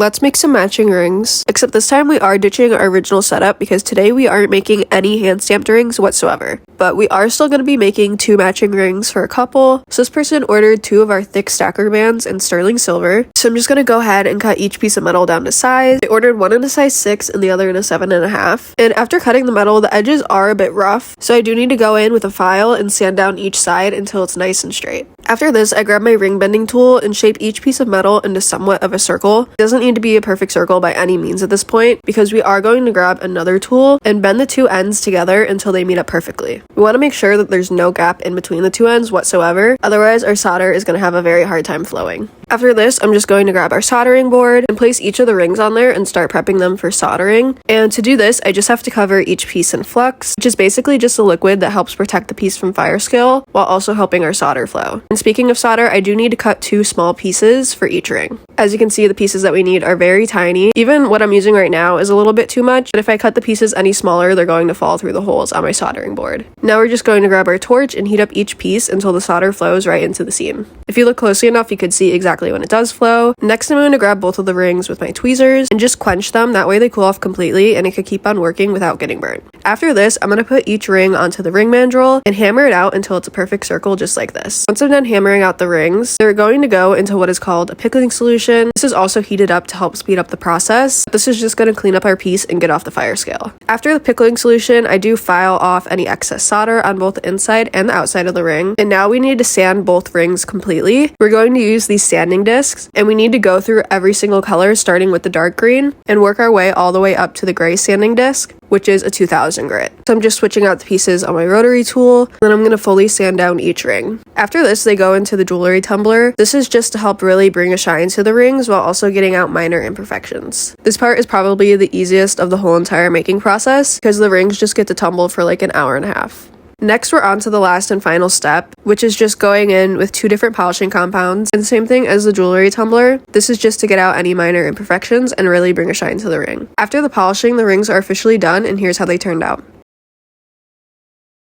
Let's make some matching rings, except this time we are ditching our original setup because today we aren't making any hand stamped rings whatsoever. But we are still going to be making 2 matching rings for a couple. So this person ordered 2 of our thick stacker bands in sterling silver. So I'm just going to go ahead and cut each piece of metal down to size. They ordered one in a size 6 and the other in a 7.5. And after cutting the metal, the edges are a bit rough. So I do need to go in with a file and sand down each side until it's nice and straight. After this, I grab my ring bending tool and shape each piece of metal into somewhat of a circle. It doesn't need to be a perfect circle by any means at this point because we are going to grab another tool and bend the 2 ends together until they meet up perfectly. We want to make sure that there's no gap in between the 2 ends whatsoever, otherwise our solder is going to have a very hard time flowing. After this, I'm just going to grab our soldering board and place each of the rings on there and start prepping them for soldering. And to do this, I just have to cover each piece in flux, which is basically just a liquid that helps protect the piece from fire scale while also helping our solder flow. And speaking of solder, I do need to cut 2 small pieces for each ring. As you can see, the pieces that we need are very tiny. Even what I'm using right now is a little bit too much, but if I cut the pieces any smaller, they're going to fall through the holes on my soldering board. Now we're just going to grab our torch and heat up each piece until the solder flows right into the seam. If you look closely enough, you could see exactly when it does flow. Next, I'm going to grab both of the rings with my tweezers and just quench them. That way they cool off completely and it could keep on working without getting burnt. After this, I'm going to put each ring onto the ring mandrel and hammer it out until it's a perfect circle just like this. Once I'm done hammering out the rings, they're going to go into what is called a pickling solution. This is also heated up to help speed up the process. This is just going to clean up our piece and get off the fire scale. After the pickling solution, I do file off any excess solder on both the inside and the outside of the ring. And now we need to sand both rings completely. We're going to use these sanding discs and we need to go through every single color starting with the dark green and work our way all the way up to the gray sanding disc, which is a 2000 grit. So I'm just switching out the pieces on my rotary tool, and then I'm going to fully sand down each ring. After this, they go into the jewelry tumbler. This is just to help really bring a shine to the rings while also getting out minor imperfections. This part is probably the easiest of the whole entire making process because the rings just get to tumble for like an hour and a half. Next, we're on to the last and final step, which is just going in with 2 different polishing compounds, and same thing as the jewelry tumbler. This is just to get out any minor imperfections and really bring a shine to the ring. After the polishing, the rings are officially done, and here's how they turned out.